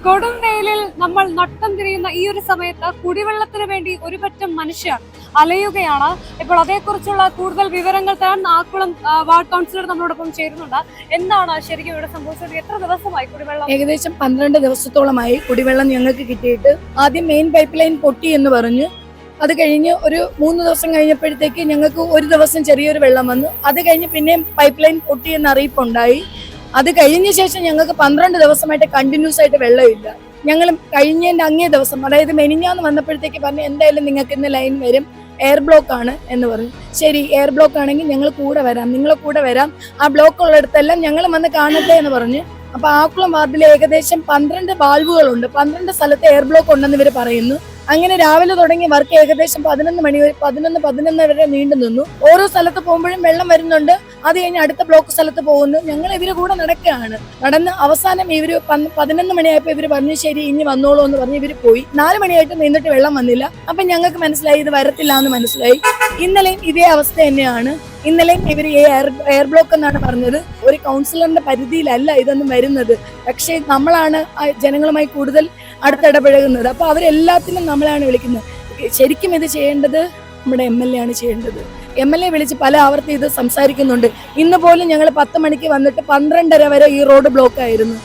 കൊടും വെയിലിൽ നമ്മൾ നട്ടം തിരിയുന്ന ഈ ഒരു സമയത്ത് കുടിവെള്ളത്തിന് വേണ്ടി ഒരുപറ്റം മനുഷ്യർ അലയുകയാണ്. ഇപ്പോൾ അതേക്കുറിച്ചുള്ള കൂടുതൽ വിവരങ്ങൾ തരാൻ ആക്കുളം വാർഡ് കൗൺസിലർ നമ്മളോടൊപ്പം ചേരുന്നുണ്ട്. എന്താണ് ശരിക്കും ഇവിടെ സംഭവിച്ചത്? എത്ര ദിവസമായി കുടിവെള്ളം? ഏകദേശം 12 ദിവസത്തോളമായി കുടിവെള്ളം ഞങ്ങൾക്ക് കിട്ടിയിട്ട്. ആദ്യം മെയിൻ പൈപ്പ് ലൈൻ പൊട്ടി എന്ന് പറഞ്ഞ്, അത് കഴിഞ്ഞ് ഒരു 3 ദിവസം കഴിഞ്ഞപ്പോഴത്തേക്ക് ഞങ്ങൾക്ക് ഒരു ദിവസം ചെറിയൊരു വെള്ളം വന്നു. അത് കഴിഞ്ഞ് പിന്നെയും പൈപ്പ് ലൈൻ പൊട്ടി എന്ന അറിയിപ്പുണ്ടായി. അത് കഴിഞ്ഞ ശേഷം ഞങ്ങൾക്ക് 12 ദിവസമായിട്ട് കണ്ടിന്യൂസ് ആയിട്ട് വെള്ളമില്ല. ഞങ്ങൾ കഴിഞ്ഞതിന്റെ അങ്ങേ ദിവസം, അതായത് മെനിഞ്ഞാന്ന് വന്നപ്പോഴത്തേക്ക് പറഞ്ഞു എന്തായാലും നിങ്ങൾക്ക് ഇന്ന് ലൈൻ വരും, എയർ ബ്ലോക്ക് ആണ് എന്ന് പറഞ്ഞു. ശരി, എയർ ബ്ലോക്ക് ആണെങ്കിൽ ഞങ്ങൾ കൂടെ വരാം, നിങ്ങളെ കൂടെ വരാം, ആ ബ്ലോക്ക് ഉള്ളിടത്തെല്ലാം ഞങ്ങൾ വന്ന് കാണട്ടെ എന്ന് പറഞ്ഞ്. അപ്പൊ ആക്കുളം വാർഡിൽ ഏകദേശം 12 വാൽവുകളുണ്ട്, 12 സ്ഥലത്ത് എയർ ബ്ലോക്ക് ഉണ്ടെന്ന് ഇവർ പറയുന്നു. അങ്ങനെ രാവിലെ തുടങ്ങിയ വർക്ക് ഏകദേശം 11 വരെ നീണ്ടു നിന്നു. ഓരോ സ്ഥലത്ത് പോകുമ്പോഴും വെള്ളം വരുന്നുണ്ട്. അത് കഴിഞ്ഞ് അടുത്ത ബ്ലോക്ക് സ്ഥലത്ത് പോകുന്നു. ഞങ്ങൾ ഇവര് കൂടെ നടക്കുകയാണ്. നടന്ന് അവസാനം ഇവര് 11 മണിയായപ്പോ ഇവര് പറഞ്ഞു ശരി ഇനി വന്നോളൂ എന്ന് പറഞ്ഞ് ഇവര് പോയി. 4 മണിയായിട്ട് നിന്നിട്ട് വെള്ളം വന്നില്ല. അപ്പൊ ഞങ്ങൾക്ക് മനസ്സിലായി ഇത് വരത്തില്ല എന്ന് മനസ്സിലായി. ഇന്നലെയും ഇതേ അവസ്ഥ തന്നെയാണ്. ഇന്നലെയും ഇവര് എയർ ബ്ലോക്ക് എന്നാണ് പറഞ്ഞത്. ഒരു കൗൺസിലറിന്റെ പരിധിയിലല്ല ഇതൊന്നും വരുന്നത്. പക്ഷെ നമ്മളാണ് ജനങ്ങളുമായി കൂടുതൽ അടുത്തിടപഴകുന്നത്. അപ്പൊ അവരെല്ലാത്തിനും നമ്മളാണ് വിളിക്കുന്നത്. ശരിക്കും ഇത് ചെയ്യേണ്ടത് നമ്മുടെ MLA ആണ് ചെയ്യേണ്ടത്. MLA വിളിച്ച് പല ആവർത്തി ഇത് സംസാരിക്കുന്നുണ്ട്. ഇന്ന് പോലും ഞങ്ങൾ 10 മണിക്ക് വന്നിട്ട് 12:30 വരെ ഈ റോഡ് ബ്ലോക്ക് ആയിരുന്നു.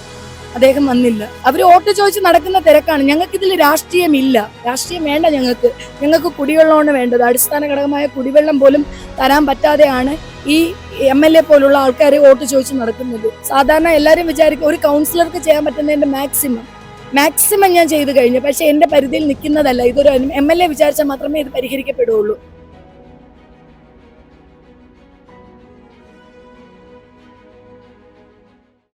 അദ്ദേഹം വന്നില്ല. അവര് വോട്ട് ചോദിച്ച് നടക്കുന്ന തിരക്കാണ്. ഞങ്ങൾക്ക് ഇതിൽ രാഷ്ട്രീയമില്ല, രാഷ്ട്രീയം വേണ്ട. ഞങ്ങൾക്ക് കുടിവെള്ളമാണ് വേണ്ടത്. അടിസ്ഥാന ഘടകമായ കുടിവെള്ളം പോലും തരാൻ പറ്റാതെയാണ് ഈ MLA പോലുള്ള ആൾക്കാർ വോട്ട് ചോദിച്ച് നടക്കുന്നത്. സാധാരണ എല്ലാവരും വിചാരിക്കും ഒരു കൗൺസിലർക്ക് ചെയ്യാൻ പറ്റുന്നതിന്റെ മാക്സിമം ഞാൻ ചെയ്തു കഴിഞ്ഞു. പക്ഷെ എന്റെ പരിധിയിൽ നിൽക്കുന്നതല്ല. ഇതൊരു MLA വിചാരിച്ചാൽ മാത്രമേ ഇത് പരിഹരിക്കപ്പെടുകയുള്ളൂ.